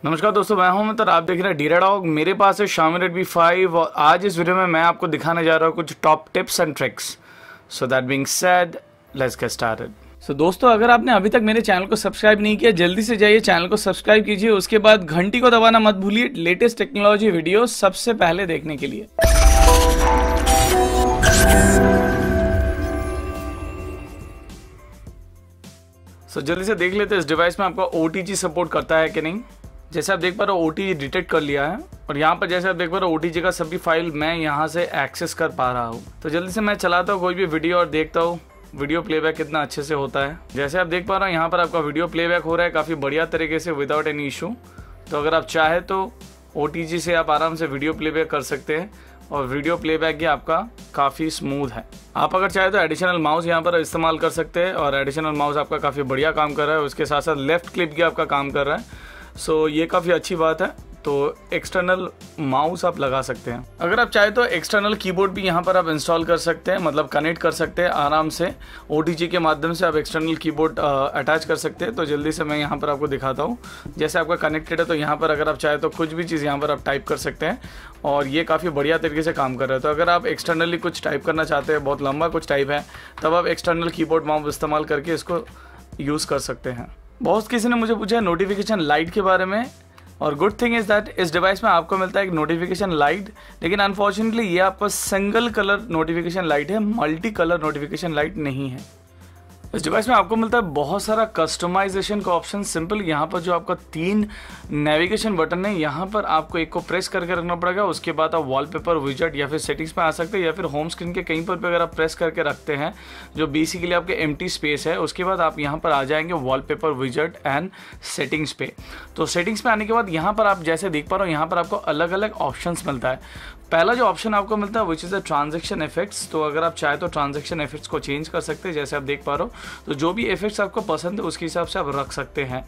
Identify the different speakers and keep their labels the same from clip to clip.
Speaker 1: नमस्कार दोस्तों, मैं हूं और आप देख रहे हैं डीरा डॉग। मेरे पास है Xiaomi Redmi 5 और आज इस वीडियो में मैं आपको दिखाने जा रहा हूं कुछ top tips and tricks. So that being said, let's get started. So दोस्तों, अगर आपने अभी तक मेरे चैनल को सब्सक्राइब नहीं किया, जल्दी से जाइए चैनल को सब्सक्राइब कीजिए। उसके बाद घंटी को दबाना मत भूलिए लेटेस्ट टेक्नोलॉजी वीडियो सबसे पहले देखने के लिए। जल्दी से देख लेते हैं इस डिवाइस में आपका OTG सपोर्ट करता है कि नहीं। जैसे आप देख पा रहे हो OTG डिटेक्ट कर लिया है और यहाँ पर जैसे आप देख पा रहे हो OTG का सभी फाइल मैं यहाँ से एक्सेस कर पा रहा हूँ। तो जल्दी से मैं चलाता हूँ कोई भी वीडियो और देखता हूँ वीडियो प्लेबैक कितना अच्छे से होता है। जैसे आप देख पा रहे हो यहाँ पर आपका वीडियो प्लेबैक हो रहा है काफ़ी बढ़िया तरीके से विदाउट एनी इशू। तो अगर आप चाहे तो OTG से आप आराम से वीडियो प्लेबैक कर सकते हैं और वीडियो प्लेबैक भी आपका काफ़ी स्मूथ है। आप अगर चाहे तो एडिशनल माउस यहाँ पर इस्तेमाल कर सकते हैं और एडिशनल माउस आपका काफ़ी बढ़िया काम कर रहा है। उसके साथ साथ लेफ्ट क्लिक भी आपका काम कर रहा है। सो ये काफ़ी अच्छी बात है। तो एक्सटर्नल माउस आप लगा सकते हैं। अगर आप चाहे तो एक्सटर्नल कीबोर्ड भी यहाँ पर आप इंस्टॉल कर सकते हैं, मतलब कनेक्ट कर सकते हैं आराम से। OTG के माध्यम से आप एक्सटर्नल कीबोर्ड अटैच कर सकते हैं। तो जल्दी से मैं यहाँ पर आपको दिखाता हूँ। जैसे आपका कनेक्टेड है तो यहाँ पर अगर आप चाहे तो कुछ भी चीज़ यहाँ पर आप टाइप कर सकते हैं और ये काफ़ी बढ़िया तरीके से काम कर रहा है। तो अगर आप एक्सटर्नली कुछ टाइप करना चाहते हैं, बहुत लंबा कुछ टाइप है, तब आप एक्सटर्नल कीबोर्ड माउस इस्तेमाल करके इसको यूज़ कर सकते हैं। बहुत किसी ने मुझे पूछा है नोटिफिकेशन लाइट के बारे में, और गुड थिंग इज़ दैट इस डिवाइस में आपको मिलता है एक नोटिफिकेशन लाइट। लेकिन अनफॉर्चुनेटली ये आपका सिंगल कलर नोटिफिकेशन लाइट है, मल्टी कलर नोटिफिकेशन लाइट नहीं है। इस डिवाइस में आपको मिलता है बहुत सारा कस्टमाइजेशन का ऑप्शन। सिंपल यहाँ पर जो आपका 3 नेविगेशन बटन है, यहाँ पर आपको एक को प्रेस करके रखना पड़ेगा। उसके बाद आप वॉलपेपर, विजेट या फिर सेटिंग्स में आ सकते हैं, या फिर होम स्क्रीन के कहीं पर भी अगर आप प्रेस करके रखते हैं जो बेसिकली आपके एम्प्टी स्पेस है, उसके बाद आप यहाँ पर आ जाएंगे वॉलपेपर, विजेट एंड सेटिंग्स पे। तो सेटिंग्स में आने के बाद यहाँ पर आप जैसे देख पा रहे हो यहाँ पर आपको अलग अलग ऑप्शंस मिलता है। पहला जो ऑप्शन आपको मिलता है which is the transaction effects. तो अगर आप चाहे तो ट्रांजैक्शन इफेक्ट्स को चेंज कर सकते हैं। जैसे आप देख पा रहे हो तो जो भी इफेक्ट्स आपको पसंद है उसके हिसाब से आप रख सकते हैं।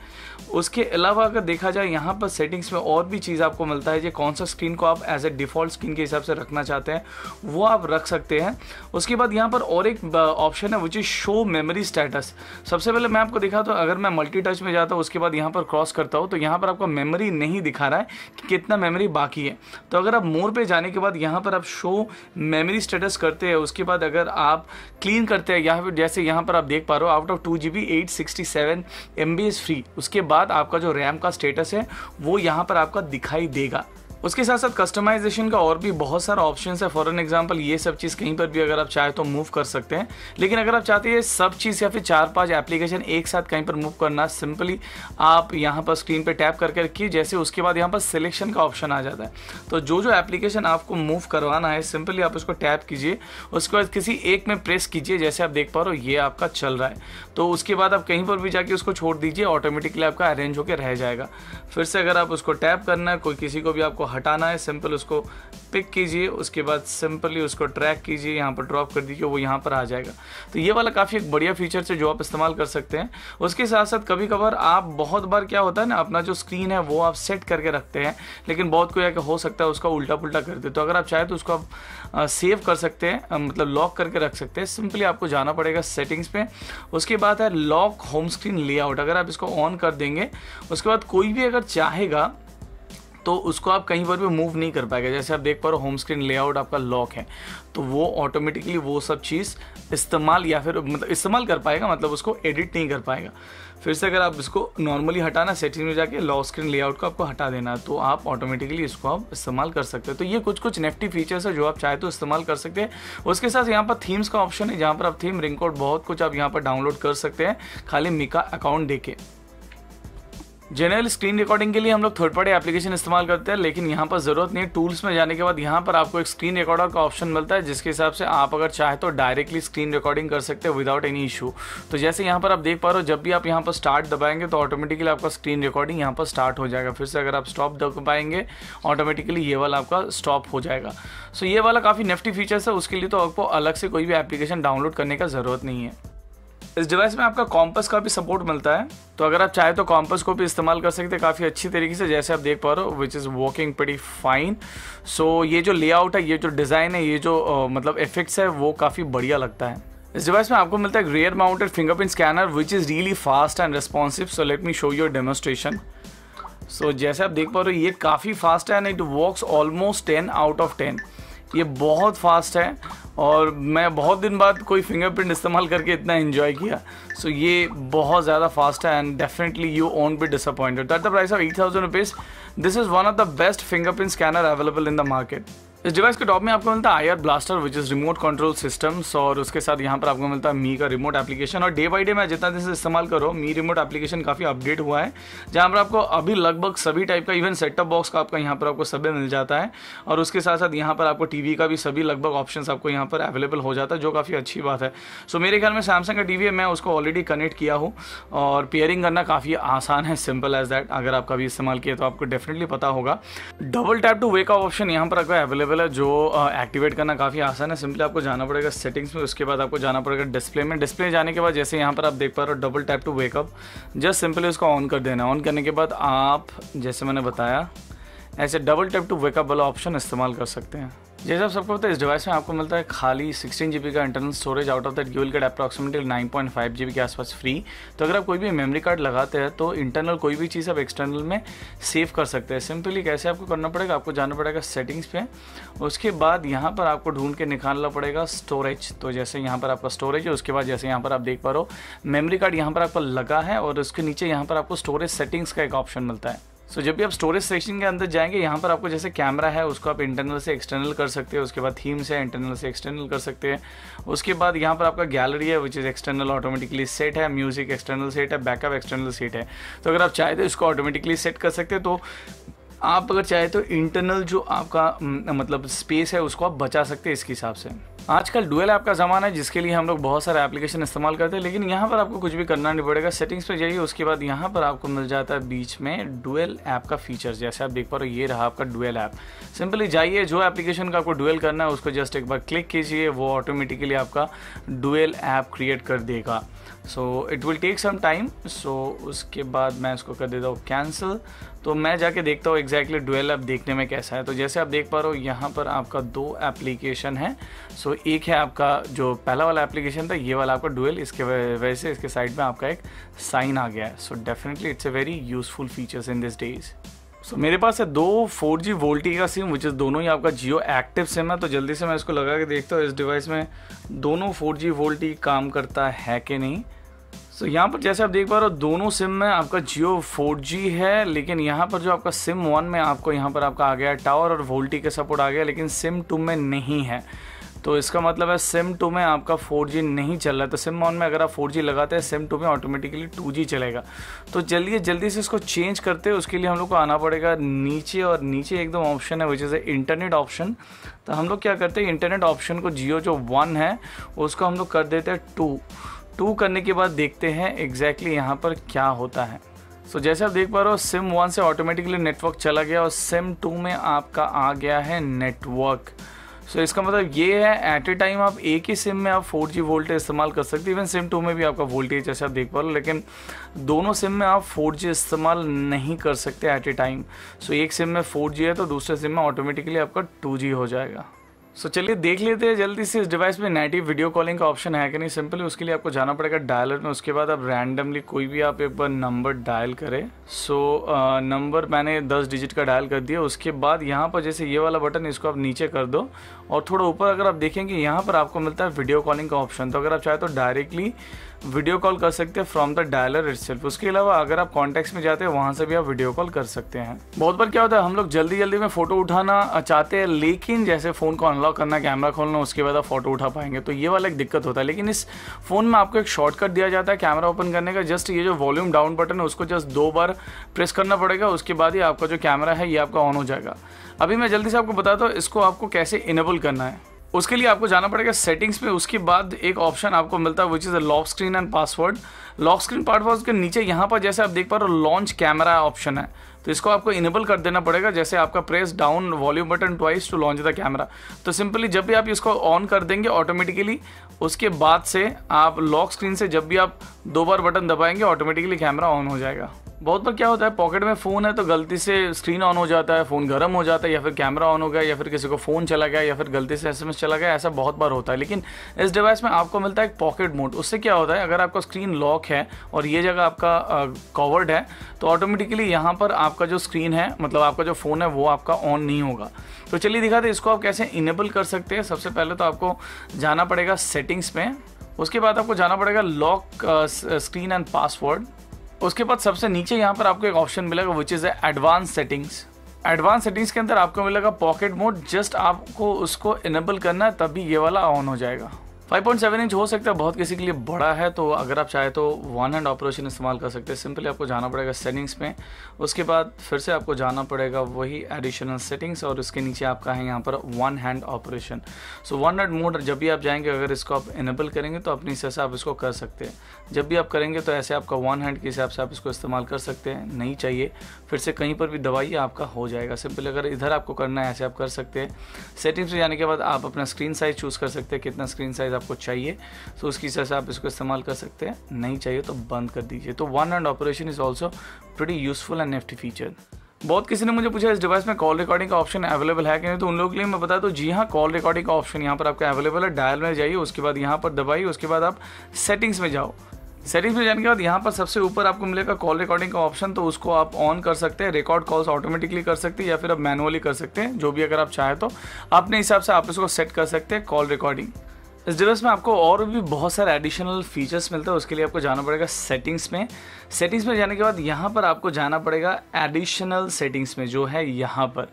Speaker 1: उसके अलावा अगर देखा जाए यहाँ पर सेटिंग्स में और भी चीज़ आपको मिलता है, जो कौन सा स्क्रीन को आप एज ए डिफ़ॉल्ट स्क्रीन के हिसाब से रखना चाहते हैं वो आप रख सकते हैं। उसके बाद यहाँ पर और एक ऑप्शन है which is show memory status. सबसे पहले मैं आपको दिखाता हूँ, अगर मैं मल्टी टच में जाता हूँ उसके बाद यहाँ पर क्रॉस करता हूँ तो यहाँ पर आपको मेमोरी नहीं दिखा रहा है कि कितना मेमोरी बाकी है। तो अगर आप मोर पे जाने के बाद यहाँ पर आप शो मेमोरी स्टेटस करते हैं, उसके बाद अगर आप क्लीन करते हैं यहाँ पर, जैसे यहाँ पर आप देख पा रहे हो out of 2GB 867 MB is free. उसके बाद आपका जो रैम का स्टेटस है वो यहाँ पर आपका दिखाई देगा। उसके साथ साथ कस्टमाइजेशन का और भी बहुत सारा ऑप्शन है। फॉर एन एग्जांपल ये सब चीज़ कहीं पर भी अगर आप चाहे तो मूव कर सकते हैं। लेकिन अगर आप चाहते हैं सब चीज़ या फिर 4-5 एप्लीकेशन एक साथ कहीं पर मूव करना, सिंपली आप यहाँ पर स्क्रीन पे टैप करके रखिए। जैसे उसके बाद यहाँ पर सिलेक्शन का ऑप्शन आ जाता है। तो जो एप्लीकेशन आपको मूव करवाना है सिंपली आप उसको टैप कीजिए, उसके बाद किसी एक में प्रेस कीजिए। जैसे आप देख पा रहे हो ये आपका चल रहा है। तो उसके बाद आप कहीं पर भी जाके उसको छोड़ दीजिए, ऑटोमेटिकली आपका अरेंज होकर रह जाएगा। फिर से अगर आप उसको टैप करना है, कोई किसी को भी आपको हटाना है, सिंपल उसको पिक कीजिए, उसके बाद सिंपली उसको ट्रैक कीजिए, यहाँ पर ड्रॉप कर दीजिए, वो यहाँ पर आ जाएगा। तो ये वाला काफ़ी एक बढ़िया फीचर है जो आप इस्तेमाल कर सकते हैं। उसके साथ साथ कभी कभार आप बहुत बार क्या होता है ना, अपना जो स्क्रीन है वो आप सेट करके रखते हैं, लेकिन बहुत कोई हो सकता है उसका उल्टा पुल्टा कर दे। तो अगर आप चाहे तो उसको आप सेव कर सकते हैं, मतलब लॉक करके रख सकते हैं। सिंपली आपको जाना पड़ेगा सेटिंग्स पे। उसके बाद है लॉक होम स्क्रीन लेआउट। अगर आप इसको ऑन कर देंगे उसके बाद कोई भी अगर चाहेगा तो उसको आप कहीं पर भी मूव नहीं कर पाएगा। जैसे आप देख पा रहे हो होम स्क्रीन लेआउट आपका लॉक है, तो वो ऑटोमेटिकली वो सब चीज़ इस्तेमाल या फिर मतलब इस्तेमाल कर पाएगा, मतलब उसको एडिट नहीं कर पाएगा। फिर से अगर आप इसको नॉर्मली हटाना, सेटिंग में जाके लॉक स्क्रीन लेआउट को आपको हटा देना, तो आप ऑटोमेटिकली इसको आप इस्तेमाल कर सकते हैं। तो ये कुछ नेफ्टी फीचर्स है जो आप चाहे तो इस्तेमाल कर सकते हैं। उसके साथ यहाँ पर थीम्स का ऑप्शन है, जहाँ पर आप थीम, रिंगकोड, बहुत कुछ आप यहाँ पर डाउनलोड कर सकते हैं खाली मिका अकाउंट देके। जनरल स्क्रीन रिकॉर्डिंग के लिए हम लोग थर्ड पार्टी एप्लीकेशन इस्तेमाल करते हैं, लेकिन यहाँ पर ज़रूरत नहीं है। टूल्स में जाने के बाद यहाँ पर आपको एक स्क्रीन रिकॉर्डर का ऑप्शन मिलता है, जिसके हिसाब से आप अगर चाहे तो डायरेक्टली स्क्रीन रिकॉर्डिंग कर सकते हैं विदाउट एनी इशू। तो जैसे यहाँ पर आप देख पा रहे हो, जब भी आप यहाँ पर स्टार्ट दबाएंगे तो ऑटोमेटिकली आपका स्क्रीन रिकॉर्डिंग यहाँ पर स्टार्ट हो जाएगा। फिर से अगर आप स्टॉप दबाएंगे ऑटोमेटिकली ये वाला आपका स्टॉप हो जाएगा। सो ये वाला काफ़ी नेफ्टी फीचर्स है, उसके लिए तो आपको अलग से कोई भी एप्लीकेशन डाउनलोड करने का ज़रूरत नहीं है। इस डिवाइस में आपका कॉम्पस का भी सपोर्ट मिलता है, तो अगर आप चाहे तो कॉम्पस को भी इस्तेमाल कर सकते हैं काफ़ी अच्छी तरीके से। जैसे आप देख पा रहे हो which is working pretty fine. So ये जो लेआउट है, ये जो डिज़ाइन है, ये जो मतलब इफेक्ट्स है वो काफ़ी बढ़िया लगता है। इस डिवाइस में आपको मिलता है rear mounted fingerprint scanner which is really fast and responsive. So let me show you a demonstration. So जैसे आप देख पा रहे हो ये काफ़ी फास्ट है and it works almost 10 out of 10। ये बहुत फास्ट है और मैं बहुत दिन बाद कोई फिंगरप्रिंट इस्तेमाल करके इतना एंजॉय किया। सो ये बहुत ज़्यादा फास्ट है and definitely you won't be disappointed. At the price of 8,000 rupees this is one of the best fingerprint scanner available in the market. इस डिवाइस के टॉप में आपको मिलता है IR blaster which is remote control systems, और उसके साथ यहाँ पर आपको मिलता है मी का रिमोट एप्लीकेशन। और डे बाई डे मैं जितना दिन से इस्तेमाल करो मी रिमोट एप्लीकेशन काफ़ी अपडेट हुआ है, जहाँ पर आपको अभी लगभग सभी टाइप का इवन सेट टॉप बॉक्स का आपका यहाँ पर आपको सभी मिल जाता है। और उसके साथ साथ यहाँ पर आपको टीवी का भी सभी लगभग ऑप्शन आपको यहाँ पर अवेलेबल हो जाता है, जो काफ़ी अच्छी बात है। सो मेरे ख्याल में सैमसंग का टीवी है, मैं उसको ऑलरेडी कनेक्ट किया हूँ और पेयरिंग करना काफ़ी आसान है, सिंपल एज दैट। अगर आप कभी इस्तेमाल किए तो आपको डेफिनेटली पता होगा। Double tap to wake option यहाँ पर आपको अवेलेबल है, जो एक्टिवेट करना काफ़ी आसान है। सिंपली आपको जाना पड़ेगा सेटिंग्स में, उसके बाद आपको जाना पड़ेगा डिस्प्ले में। डिस्प्ले जाने के बाद जैसे यहाँ पर आप देख पा रहे हो double tap to wake up, just simply उसको ऑन कर देना। ऑन करने के बाद आप जैसे मैंने बताया ऐसे डबल टैप टू वेकअप वाला ऑप्शन इस्तेमाल कर सकते हैं। जैसे आप सबको पता है इस डिवाइस में आपको मिलता है खाली 16 GB का internal storage. Out of that you will get approximately 9.5 GB के आसपास फ्री। तो अगर आप कोई भी मेमोरी कार्ड लगाते हैं तो इंटरनल कोई भी चीज़ आप एक्सटर्नल में सेव कर सकते हैं। सिंपली कैसे आपको करना पड़ेगा, आपको जाना पड़ेगा सेटिंग्स पे, उसके बाद यहाँ पर आपको ढूंढ के निकालना पड़ेगा स्टोरेज। तो जैसे यहाँ पर आपका स्टोरेज है, उसके बाद जैसे यहाँ पर आप देख पा रहे हो मेमोरी कार्ड यहाँ पर आपका लगा है और उसके नीचे यहाँ पर आपको स्टोरेज सेटिंग्स का एक ऑप्शन मिलता है। सो जब भी आप स्टोरेज सेक्शन के अंदर जाएंगे यहाँ पर आपको जैसे कैमरा है उसको आप इंटरनल से एक्सटर्नल कर सकते हैं, उसके बाद थीम्स है इंटरनल से एक्सटर्नल कर सकते हैं। उसके बाद यहाँ पर आपका गैलरी है which is external automatically set है, म्यूजिक एक्सटर्नल सेट है, बैकअप एक्सटर्नल सेट है। तो अगर आप चाहे तो इसको ऑटोमेटिकली सेट कर सकते हैं। तो आप अगर चाहे तो इंटरनल जो आपका मतलब स्पेस है उसको आप बचा सकते हैं इसके हिसाब से। आजकल डुअल ऐप का ज़माना है जिसके लिए हम लोग बहुत सारे एप्लीकेशन इस्तेमाल करते हैं, लेकिन यहाँ पर आपको कुछ भी करना नहीं पड़ेगा। सेटिंग्स पे जाइए, उसके बाद यहाँ पर आपको मिल जाता है बीच में डुअल ऐप का फीचर। जैसे आप देख पा रहे हो ये रहा आपका डुअल ऐप। सिंपली जाइए, जो एप्लीकेशन का आपको डुअल करना है उसको जस्ट एक बार क्लिक कीजिए, वो ऑटोमेटिकली आपका डुअल ऐप क्रिएट कर देगा। So it will take some time. So उसके बाद मैं इसको कर देता हूँ कैंसिल। तो मैं जाके देखता हूँ एग्जैक्टली डुअल ऐप देखने में कैसा है। तो जैसे आप देख पा रहे हो यहाँ पर आपका 2 एप्लीकेशन है। सो एक है आपका जो पहला वाला एप्लीकेशन था, ये वाला आपका डुअल, इसके वजह से इसके साइड में आपका एक साइन आ गया है। So definitely it's a very useful features in this days. So मेरे पास है 2 4G वोल्टी का सिम विच इज़ दोनों ही आपका जियो एक्टिव सिम है। तो जल्दी से मैं इसको लगा के देखता हूँ इस डिवाइस में दोनों 4G वोल्टी काम करता है कि नहीं। सो यहाँ पर जैसे आप देख पा रहे हो दोनों सिम में आपका जियो 4G है, लेकिन यहाँ पर जो आपका सिम 1 में आपको यहाँ पर आपका आ गया टावर और वोल्टी का सपोर्ट आ गया, लेकिन सिम 2 में नहीं है। तो इसका मतलब है सिम 2 में आपका 4G नहीं चल रहा है। तो सिम 1 में अगर आप 4G लगाते हैं, सिम 2 में ऑटोमेटिकली 2G चलेगा। तो चलिए जल्दी से इसको चेंज करते हैं। उसके लिए हम लोग को आना पड़ेगा नीचे, और नीचे एकदम ऑप्शन है विच इज़ इंटरनेट ऑप्शन। तो हम लोग क्या करते हैं, इंटरनेट ऑप्शन को जियो जो 1 है उसको हम लोग कर देते हैं 2 करने के बाद देखते हैं एग्जैक्टली यहाँ पर क्या होता है। सो जैसे आप देख पा रहे हो सिम 1 से ऑटोमेटिकली नेटवर्क चला गया और सिम 2 में आपका आ गया है नेटवर्क। सो इसका मतलब ये है एट ए टाइम आप एक ही सिम में आप 4G वोल्टेज इस्तेमाल कर सकते हैं। इवन सिम 2 में भी आपका वोल्टेज जैसे आप देख पा रहे हो, लेकिन दोनों सिम में आप 4G इस्तेमाल नहीं कर सकते एट ए टाइम। सो एक सिम में 4G है तो दूसरे सिम में ऑटोमेटिकली आपका 2G हो जाएगा। सो चलिए देख लेते हैं जल्दी से इस डिवाइस में नेटिव वीडियो कॉलिंग का ऑप्शन है कि नहीं। सिंपली उसके लिए आपको जाना पड़ेगा डायलर में, उसके बाद आप रैंडमली कोई भी आप एक बार नंबर डायल करें। सो नंबर मैंने 10 डिजिट का डायल कर दिया। उसके बाद यहाँ पर जैसे ये वाला बटन इसको आप नीचे कर दो और थोड़ा ऊपर अगर आप देखेंगे यहाँ पर आपको मिलता है वीडियो कॉलिंग का ऑप्शन। तो अगर आप चाहे तो डायरेक्टली वीडियो कॉल कर सकते हैं फ्रॉम द डायलर इटसेल्फ। उसके अलावा अगर आप कॉन्टैक्ट्स में जाते हैं वहाँ से भी आप वीडियो कॉल कर सकते हैं। बहुत बार क्या होता है हम लोग जल्दी जल्दी में फ़ोटो उठाना चाहते हैं, लेकिन जैसे फ़ोन को अनलॉक करना, कैमरा खोलना, उसके बाद आप फ़ोटो उठा पाएंगे, तो ये वाला एक दिक्कत होता है। लेकिन इस फ़ोन में आपको एक शॉर्टकट दिया जाता है कैमरा ओपन करने का। जस्ट ये जो वॉल्यूम डाउन बटन है उसको जस्ट 2 बार प्रेस करना पड़ेगा, उसके बाद ही आपका जो कैमरा है ये आपका ऑन हो जाएगा। अभी मैं जल्दी से आपको बताता हूँ इसको आपको कैसे इनेबल करना है। उसके लिए आपको जाना पड़ेगा सेटिंग्स में, उसके बाद एक ऑप्शन आपको मिलता है which is lock screen and password. Lock screen password के नीचे यहाँ पर जैसे आप देख पा रहे हो लॉन्च कैमरा ऑप्शन है, तो इसको आपको इनेबल कर देना पड़ेगा। जैसे आपका press down volume button twice to launch the camera. तो सिंपली जब भी आप इसको ऑन कर देंगे ऑटोमेटिकली, उसके बाद से आप लॉक स्क्रीन से जब भी आप 2 बार बटन दबाएंगे ऑटोमेटिकली कैमरा ऑन हो जाएगा। बहुत बार क्या होता है, पॉकेट में फ़ोन है तो गलती से स्क्रीन ऑन हो जाता है, फ़ोन गर्म हो जाता है, या फिर कैमरा ऑन हो गया, या फिर किसी को फ़ोन चला गया, या फिर गलती से SMS चला गया, ऐसा बहुत बार होता है। लेकिन इस डिवाइस में आपको मिलता है एक पॉकेट मोड। उससे क्या होता है, अगर आपका स्क्रीन लॉक है और ये जगह आपका कवर्ड है तो ऑटोमेटिकली यहाँ पर आपका जो स्क्रीन है, मतलब आपका जो फ़ोन है वो आपका ऑन नहीं होगा। तो चलिए दिखाते हैं इसको आप कैसे इनेबल कर सकते हैं। सबसे पहले तो आपको जाना पड़ेगा सेटिंग्स में, उसके बाद आपको जाना पड़ेगा लॉक स्क्रीन एंड पासवर्ड। उसके बाद सबसे नीचे यहाँ पर आपको एक ऑप्शन मिलेगा which is advance settings. Advance settings के अंदर आपको मिलेगा पॉकेट मोड। जस्ट आपको उसको इनेबल करना है, तभी ये वाला ऑन हो जाएगा। 5.7 इंच हो सकता है बहुत किसी के लिए बड़ा है, तो अगर आप चाहे तो वन हैंड ऑपरेशन इस्तेमाल कर सकते हैं। सिंपली आपको जाना पड़ेगा सेटिंग्स में, उसके बाद फिर से आपको जाना पड़ेगा वही एडिशनल सेटिंग्स, और उसके नीचे आपका है यहाँ पर one hand operation. So one hand mode जब भी आप जाएंगे, अगर इसको आप इनेबल करेंगे तो अपनी हिसाब से आप इसको कर सकते हैं। जब भी आप करेंगे तो ऐसे आपका वन हैंड के हिसाब से आप इसको इस्तेमाल कर सकते हैं। नहीं चाहिए फिर से कहीं पर भी दबाइए, आपका हो जाएगा। सिंपली अगर इधर आपको करना है ऐसे आप कर सकते हैं। सेटिंग्स में जाने के बाद आप अपना स्क्रीन साइज़ चूज़ कर सकते हैं, कितना स्क्रीन साइज़ आपको चाहिए, तो उसकी हिसाब से आप इसको इस्तेमाल कर सकते हैं। नहीं चाहिए तो बंद कर दीजिए। तो one hand operation is also pretty useful and Nifty feature. बहुत किसी ने मुझे पूछा इस डिवाइस में कॉल रिकॉर्डिंग का ऑप्शन अवेलेबल है कि नहीं, तो उन लोगों के लिए मैं बता दूं जी हाँ, कॉल रिकॉर्डिंग का ऑप्शन यहाँ पर आपका अवेलेबल है। डायल में जाइए, उसके बाद यहाँ पर दबाइए, उसके बाद आप सेटिंग्स में जाओ। सेटिंग्स में जाने के बाद यहाँ पर सबसे ऊपर आपको मिलेगा कॉल रिकॉर्डिंग का ऑप्शन, तो उसको आप ऑन कर सकते हैं। रिकॉर्ड कॉल्स ऑटोमेटिकली कर सकते हैं या फिर आप मैनुअली कर सकते हैं, जो भी अगर आप चाहें तो अपने हिसाब से आप इसको सेट कर सकते हैं कॉल रिकॉर्डिंग। इस डिवाइस में आपको और भी बहुत सारे एडिशनल फीचर्स मिलते हैं। उसके लिए आपको जाना पड़ेगा सेटिंग्स में। सेटिंग्स में जाने के बाद यहाँ पर आपको जाना पड़ेगा एडिशनल सेटिंग्स में, जो है यहाँ पर।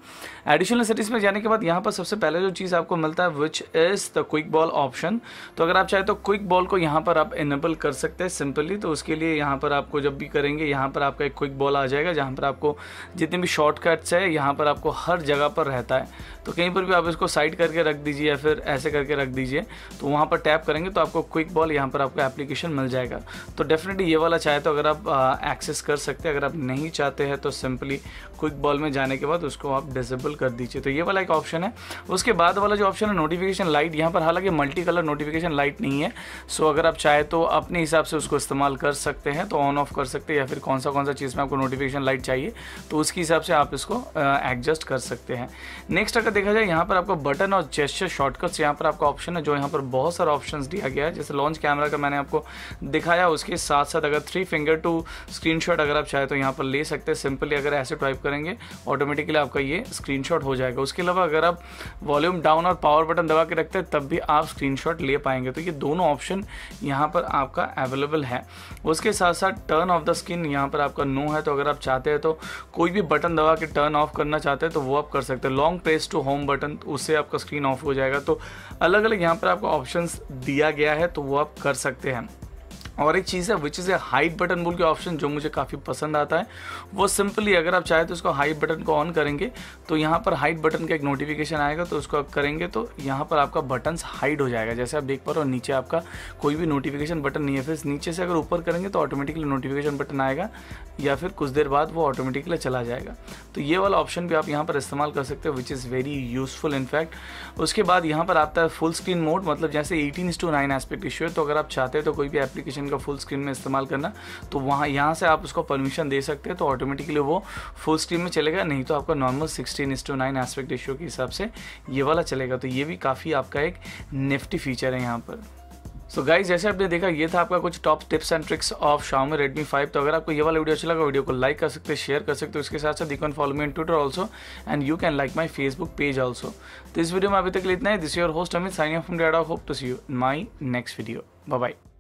Speaker 1: एडिशनल सेटिंग्स में जाने के बाद यहाँ पर सबसे पहले जो चीज़ आपको मिलता है which is the quick ball option. तो अगर आप चाहे तो क्विक बॉल को यहाँ पर आप इनेबल कर सकते हैं सिंपली। तो उसके लिए यहाँ पर आपको जब भी करेंगे, यहाँ पर आपका एक क्विक बॉल आ जाएगा, जहाँ पर आपको जितने भी शॉर्टकट्स है यहाँ पर आपको हर जगह पर रहता है। तो कहीं पर भी आप इसको साइड करके रख दीजिए या फिर ऐसे करके रख दीजिए, तो वहाँ पर टैप करेंगे तो आपको क्विक बॉल यहाँ पर आपको एप्लीकेशन मिल जाएगा। तो डेफिनेटली ये वाला चाहे तो अगर आप एक्सेस कर सकते हैं। अगर आप नहीं चाहते हैं तो सिंपली क्विक बॉल में जाने के बाद उसको आप डिसेबल कर दीजिए। तो ये वाला एक ऑप्शन है। उसके बाद वाला जो ऑप्शन है नोटिफिकेशन लाइट, यहाँ पर हालांकि मल्टी कलर नोटिफिकेशन लाइट नहीं है। सो अगर आप चाहे तो अपने हिसाब से उसको इस्तेमाल कर सकते हैं, तो ऑन ऑफ कर सकते हैं, या फिर कौन सा चीज़ में आपको नोटिफिकेशन लाइट चाहिए तो उसके हिसाब से आप इसको एडजस्ट कर सकते हैं। नेक्स्ट अगर देखा जाए, यहाँ पर आपको बटन और जेस्चर शॉर्टकट्स यहाँ पर आपका ऑप्शन है, जो यहाँ पर बहुत सारा ऑप्शंस दिया गया है। जैसे लॉन्च कैमरा का मैंने आपको दिखाया, उसके साथ साथ अगर 3 फिंगर टू स्क्रीनशॉट अगर आप चाहे तो यहाँ पर ले सकते हैं। सिंपली अगर ऐसे टाइप करेंगे ऑटोमेटिकली आपका ये स्क्रीनशॉट हो जाएगा। उसके अलावा अगर आप वॉल्यूम डाउन और पावर बटन दबा के रखते हैं तब भी आप स्क्रीनशॉट ले पाएंगे। तो ये दोनों ऑप्शन यहाँ पर आपका अवेलेबल है। उसके साथ साथ टर्न ऑफ द स्क्रीन यहाँ पर आपका नो है, तो अगर आप चाहते हैं तो कोई भी बटन दबा के टर्न ऑफ करना चाहते हैं तो वो आप कर सकते हैं। Long press to home button, उससे आपका स्क्रीन ऑफ हो जाएगा। तो अलग अलग यहाँ पर आपको ऑप्शंस दिया गया है, तो वो आप कर सकते हैं। और एक चीज़ है which is a hide button बोल के ऑप्शन, जो मुझे काफ़ी पसंद आता है। वो सिंपली अगर आप चाहे तो उसको हाइड बटन को ऑन करेंगे तो यहाँ पर हाइड बटन का एक नोटिफिकेशन आएगा, तो उसको आप करेंगे तो यहाँ पर आपका बटन्स हाइड हो जाएगा। जैसे आप देख पा रहे हो नीचे आपका कोई भी नोटिफिकेशन बटन नहीं है। फिर नीचे से अगर ऊपर करेंगे तो ऑटोमेटिकली नोटिफिकेशन बटन आएगा, या फिर कुछ देर बाद वो ऑटोमेटिकली चला जाएगा। तो ये वाला ऑप्शन भी आप यहाँ पर इस्तेमाल कर सकते हो, which is very useful in fact. उसके बाद यहाँ पर आता है फुल स्क्रीन मोड, मतलब जैसे 18:9 एस्पेक्ट रेशियो है, तो अगर आप चाहते हैं तो कोई भी एप्लीकेशन का फुल स्क्रीन में इस्तेमाल करना, तो वहाँ यहाँ से आप उसको परमिशन दे सकते हैं, तो ऑटोमेटिकली वो फुल स्क्रीन में चलेगा। नहीं तो आपका नॉर्मल 16:9 एस्पेक्ट रेशियो के हिसाब से ये वाला चलेगा। तो ये भी काफ़ी आपका एक निफ्टी फीचर है यहाँ पर। सो गाइज, जैसे आपने देखा ये था आपका कुछ top tips and tricks of Xiaomi Redmi 5। तो अगर आपको ये वाला वीडियो अच्छा लगा, वीडियो को लाइक कर सकते हैं, शेयर कर सकते हो। इसके साथ साथ you can follow me on Twitter also and you can like my Facebook page also. तो इस वीडियो में अभी तक इतना ही। This your host Amit signing off from dead. Hope to see you in my next video. Bye bye.